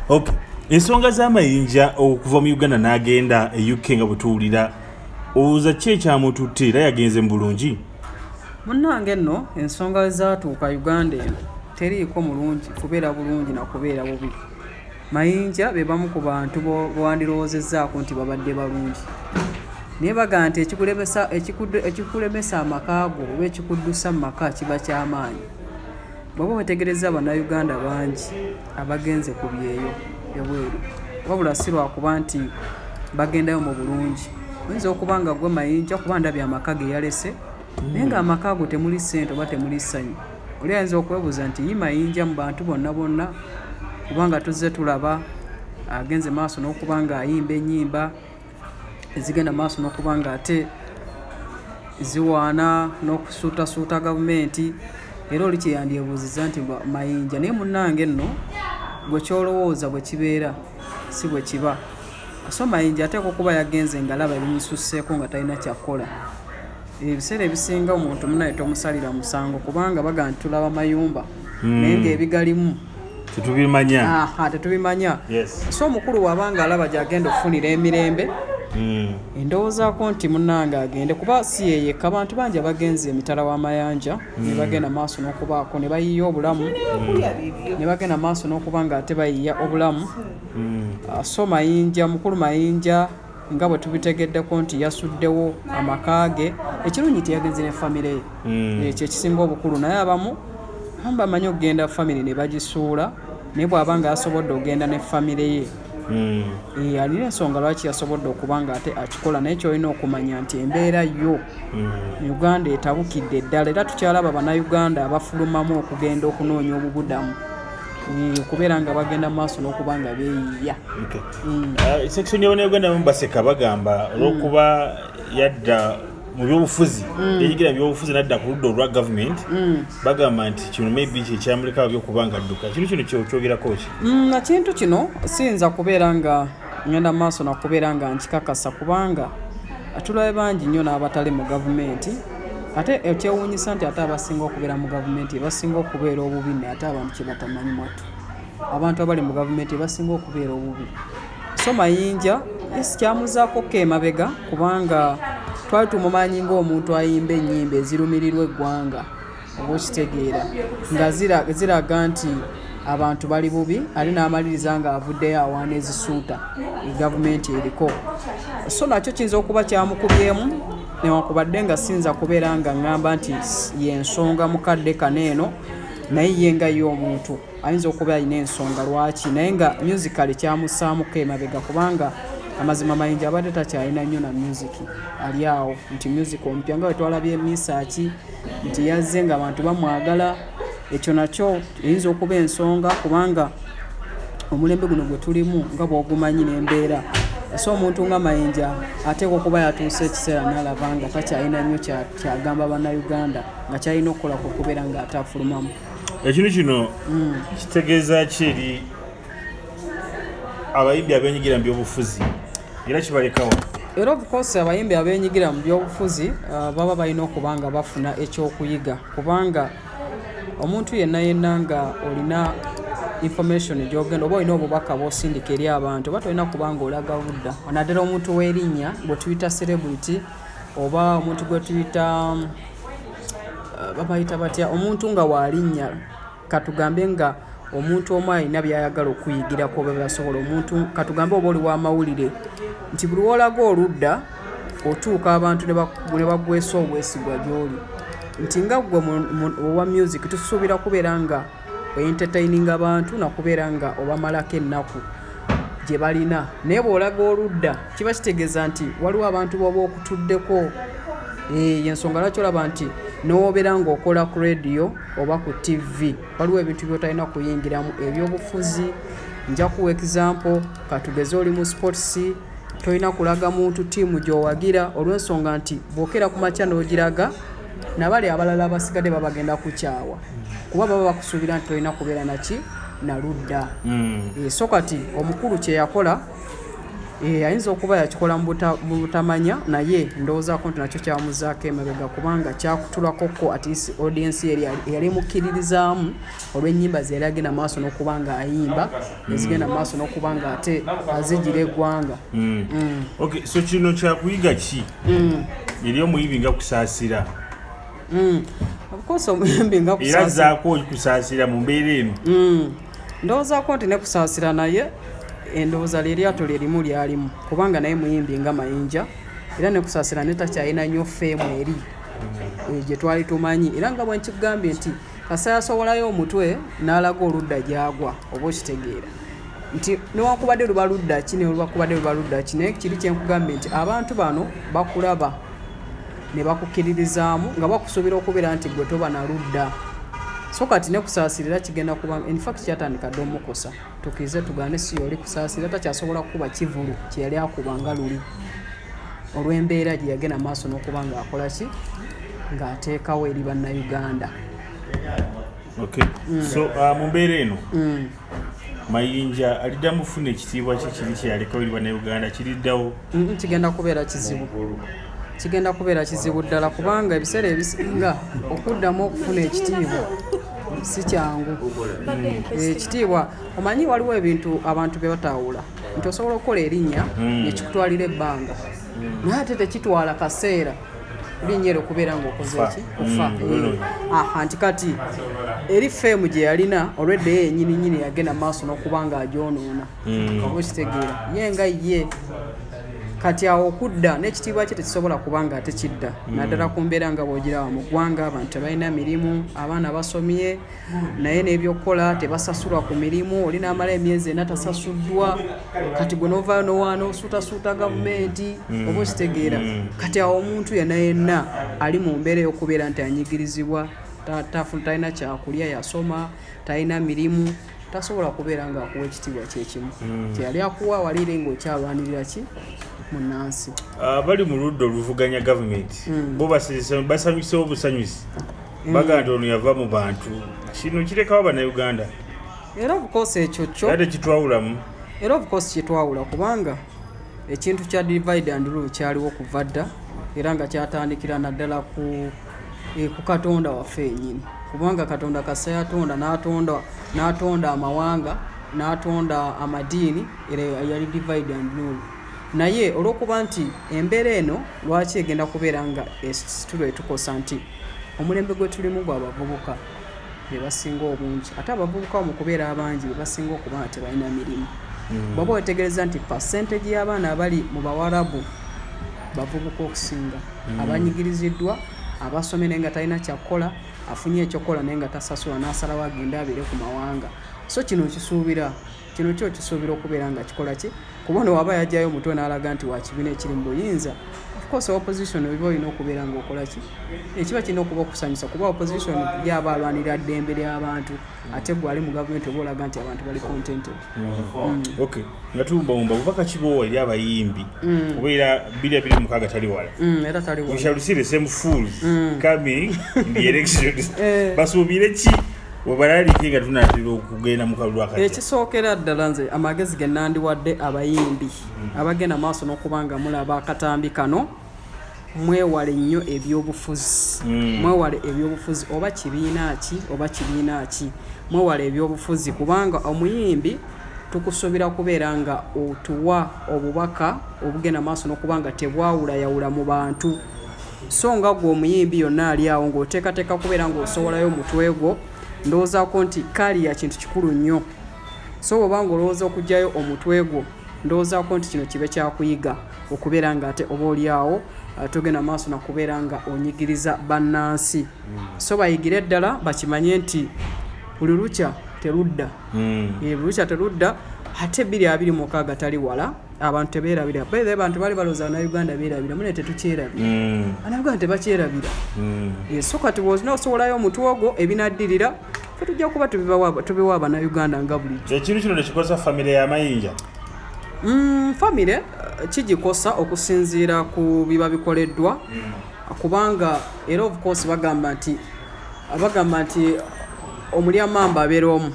Okay. Ensonga za Mayinja okuva mu Uganda n'agenda UK nga butuulira oza kye kyamututte era yagenze mu bulungi. Munnange nno ensonga zaatuuka Uganda eno teriiko mulungi kubeera bulungi na kubeera bubi. Mayinja be bamu ku bantu bwandirowoozezzaako nti babadde balungi. Naye bagaa nti ekikulemesa amaka go oba ekikuddusa mu maka kiba ky'amaanyi. Bw'oba wetegereza Bannayuganda bangi abagenze ku byeyo ebweru, wabula si lwakuba nti bagendayo mu bulungi. Oyinza okuba nga gwe Mayinja kuba ndabye amaka ge yalese, naye nga amaka ago temuli ssente oba temuli ssanyu. Oli ayinza okwebuuza nti ye Mayinja mu bantu bonna kubanga tuzze tulaba agenze maaso n'okuba nga ayimba ennyimba ezigenda maaso n'okuba nga ate ziwaana n'okusuutasuuta gavumenti. Era oli kyeyandyebuuzizza nti Mayinja, naye munnange nno gwe kyolowooza bwe kibeera si bwe kiba. So Mayinja ateekwa okuba yagenze nga alaba ebimususseeko nga talina kyakkola. Ebiseera ebisinga omuntu munaye tomusalira musango kubanga baga nti tulaba mayumba naye ng'ebigalimu tetubimanya. So omukulu wabanga alaba gy'agenda okufunira emirembe, ndowoozaako nti munnange agende kuba si yeyekka. Abantu bangi abagenze emitala w'amayanja ne bagenda maaso n'okubaako ne bayiya obulamu, ne bagenda maaso n'okuba nga ate bayiya obulamu. So Mayinja, mukulu Mayinja nga bwe tubitegeddeko nti yasuddewo amaka ge, ekirungi teyagenze ne famire ye, ekyo ekisinga obukulu. Naye abamu bamanyi okugenda famire ne bagisuula, naye bw'aba nga yasobodde okugenda ne famire ye alina ensonga lwaki yasobodde okuba nga ate akikola. Naye kyolina okumanya nti embeera yo Uganda etabukidde ddala, era tukyalaba Bannayuganda abafulumamu okugenda okunoonya obubudamu okubeera nga bagenda mu maaso n'okuba nga beeyiya. Section y'Abannayuganda abamu baseka bagamba olw'okuba yadda mu byobufuzi, yeyigira mu byobufuzi n'adda ku ludda olwa gavumenti, bagamba nti kino maybe kyekyamuleka by'okuba nga adduka. Kino kyogerako ki? Ekintu kino siyinza kubeera nga ngenda mu maaso nakubeera nga nkikakasa kubanga atulabe bangi nnyo n'abatali mu gavumenti, ate ekyewuunyisa nti ate abasinga okubeera mu gavumenti basinga okubeera obubi, naye ate abantu kye batamanyi mwattu. Abantu abali mu gavumenti basinga okubeera obubi. So Mayinja kyamuzaako ko emabega kubanga twali tumumanyi ng'omuntu ayimba ennyimba ezirumirirwa eggwanga, oba okitegeera nga ziraga nti abantu bali bubi, ali n'amaliriza nga avuddeyo awaana ezisuuta gavumenti eriko. So nakyo kiyinza okuba kyamukubyemu, newankubadde nga siyinza kubeera nga ŋŋamba nti y'ensonga mukadde kaneeno, naye ye nga ye omuntu ayinza okuba alina ensonga lwaki, naye nga musically kyamusaamuko emabega kubanga amazima Mayinja abadde takyalina nnyo na music. Ali awo nti music omupya nga wetwalabye emisaaki nti yazze nga abantu bamwagala. Ekyo nakyo eyinza okuba ensonga kubanga omulembe guno gwe tulimu nga bw'ogumanyi n'embeera. So omuntu nga Mayinja ateekwa okuba yatuuse ekiseera n'alaba nga takyalina nnyo kyagamba Bannayuganda, nga kyalina okukolako okubeera nga atafulumamu. Ekintu kino kitegeeza ki eri abayimbi abenyigira mu byobufuzi era kibalekawo? Era of course abayimbi abenyigira mu byobufuzi baba balina okuba nga bafuna ekyokuyiga kubanga omuntu yenna nga olina information gy'ogenda oba olina obubaka bw'osindika eri abantu oba tolina kuba nga olaga budda. Naddala omuntu w'erinnya gwe tuyita celebrity oba omuntu gwe tuyita babayita batya, omuntu nga walinnya, katugambe nga omuntu omu alina by'ayagala okuyigirako oba byasobola. Omuntu katugambe oba oli w'amawulire nti buli w'olaga oludda otuuka abantu ne bagwesa obwesigwa gy'oli. Nti nga gwe owa music tusuubira kubeera nga entertaining abantu nakubeera nga obamalako ennaku gye balina, naye bw'olaga oludda kiba kitegeeza nti waliwo abantu b'oba okutuddeko. Yensonga lwaki olaba nti n'obeera ng'okola ku radio oba ku TV waliwo ebintu by'otalina kuyingiramu ebyobufuzi. Nja kuwa example, katugeze oli mu sports tolina kulaga muntu ttiimu gy'owagira olw'ensonga nti bw'okera ku makya n'ogiraga nabali abalala abasigadde babagenda kukyawa kuba baba bakusuubira nti tolina kubeera naki na ludda. So kati omukulu kye yakola ayinza okuba yakikola mu butamanya naye ndowoozaako nti nakyo kyamuzaako emabega kubanga kyakutulakoko at least audience yali mukkiririzaamu olw'ennyimba ze yali agenda maaso n'okuba nga ayimba ezigenda maaso n'okuba nga ate azigira eggwanga. Okay, so kino kyakuyiga ki eri omuyimbi nga kusaasira? Of course omuyimbi nga kusaasira era zaako kusaasira mu mbeera eno. Ndowoozaako nti ne kusaasira naye endowooza lyeryato lyerimu lyalimu kubanga naye muyimbi nga Mayinja era ne kusaasira ne takyalina nnyo feemu eri gye twali tumanyi era nga bwe nkigambye nti kasa yasowolayo omutwe n'alaga oludda gyagwa oba okitegeera nti newakubadde luba ludda ki newakubadde luba ludda ki naye kiri kyenkugambye nti abantu bano bakulaba ne bakukkiririzaamu nga bakusuubira okubeera nti gwe toba na ludda. So kati ne kusaasirira kigenda kuba in fact kyatandika dde omukosa tukize tugane si yoli kusaasirira takyasobola kuba kivulu kye yali akubanga luli olw'embeera gye yagenda maaso n'okuba nga akola ki ng'ateekawo eri bannayuganda. Okay. So mu mbeera eno Mayinja aliddamu kufuna ekitiibwa kye kiri kye yalekawo eri bannayuganda kiriddawo? Kigenda kubeera kizibu. Kigenda kubeera kizibu ddala kubanga ebiseera ebisinga okuddamu okufuna ekitiibwa si kyangu. Ekitiibwa omanyi waliwo ebintu abantu bye bataawula nti osobola okukola erinnya nekikutwalira ebbanga naye ate tekitwala kaseera erinnya ero okubeera ng'okoze eki kufa. Nti kati eri feemu gye yalina olwedde ye yennyini yagenda maaso n'okuba nga agyonoona oba okitegeera ye nga ye kati awo okudda n'ekitiibwa kye tekisobola kuba nga ate kidda naddala ku mbeera nga bw'ogirawa mu ggwanga abantu tebalina mirimu abaana basomye naye n'ebyokukola tebasasulwa ku mirimu oli n'amala emyezi ena tasasuddwa kati gwe n'ovaayo n'owaana osuutasuuta gavumenti oba okitegeera kati awo omuntu yenna ali mu mbeera ey'okubeera nti anyigirizibwa talina kyakulya yasoma talina mirimu tasobola kubeera ng'akuwa ekitiibwa kyekimu kyeyali akuwa walire ng'okyalwanirira ki munansi. Bali mu ludda oluvuganya gavumenti bo basanyusewo obusanyusi baga nti ono yava mu bantu kino kirekawo bannayuganda era obukosi ekyo kyo ate kitwawulamu era obukosi kyetwawula kubanga ekintu kya divide and rule kyaliwo okuva dda era nga kyatandikira naddala ku Katonda waffe yennyini kubanga Katonda kasa yatonda n'atonda amawanga n'atonda amadiini era yali divide and rule naye olw'okuba nti embeera eno lwaki egenda kubeera nga situlo etukosa nti omulembe gwe tulimu gwa bavubuka be basinga obungi ate abavubuka mu kubeera abangi be basinga okuba nga tebalina mirimu bw'oba wetegereza nti percentage y'abaana abali mu bawarabu bavubuka okusinga abanyigiriziddwa abasomye naye nga talina kyakukola afunye ekyokukola naye nga tasasula n'asalawo agende abeere ku mawanga. So kino kyo kisuubira okubeera nga kikola ki kubona waba yajjayo omutwe n'alaga nti wa kibiina ekiri mu buyinza of course opposition oba olina okubeera ng'okola ki ekiba kirina okuba okusanyusa kuba opposition yaba alwanirira ddembe ly'abantu ate gwali mu gavumenti oba olaga nti abantu bali contented. Okay, nga tuwumbawumba bubaka kibowa eri abayimbi obeera 2026 tali wala era tali wala we shall see the same fools coming in the elections basuubire ki obalaalike nga tunatera okugenda mu kalulu akati ekisookera ddala nze amagezi ge nandiwadde abayimbi abagenda maaso n'okuba nga mulaba akatambi kano mwewale nnyo ebyobufuzi mwewale ebyobufuzi oba kibiina ki mwewale ebyobufuzi kubanga omuyimbi tukusuubira kubeera nga otuwa obubaka obugenda maaso n'okuba nga tebwawulayawula mu bantu so nga gwe omuyimbi yonna ali awo ng'oteekateeka kubeera ng'osowolayo omutwe gwo ndowoozaako nti kaliya kintu kikulu nnyo so bw'obanga olowooza okugyayo omutwe gwo ndowoozaako nti kino kibe kyakuyiga okubeera nga ate oba oli awo togenda maaso nakubeera nga onyigiriza bannansi so bayigire ddala bakimanye nti buli lukya terudda ate 2026 tali wala abantu tebeerabira bale abantu bali balooza Uganda beerabira mune tetukyerabira Uganda tebakyerabira so kati bw'ozina osowolayo omutwe ogwo ebinaddirira fe tujja kuba tubiwa Abannayuganda nga bulijjo. Ekintu kino nekikosa famire ya Mayinja famire kigikosa okusinziira ku biba bikoleddwa kubanga era of course bagamba nti omulyamamba abeera omu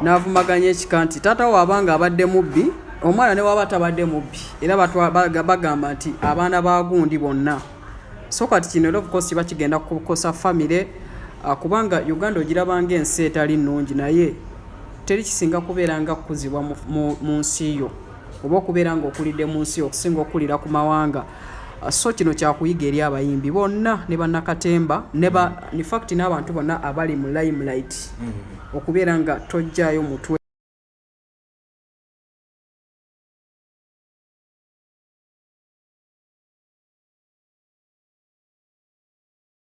n'avumaganya ekika nti taata waabanga abadde mubbi omwana ne waba tabadde mubbi era bagamba nti abaana ba gundi bonna so kati kino era of course bakigenda kukosa famire kubanga Uganda ogirabanga ensi etali nnungi naye teri kisinga kubeera nga kukuzibwa mu nsi yo oba okubeera nga okulidde mu nsi yo okusinga okulira ku mawanga so kino kyakuyiga eri abayimbi bonna ne bannakatemba in fact n'abantu bonna abali mu limelight okubeera nga tojjaayo mutwe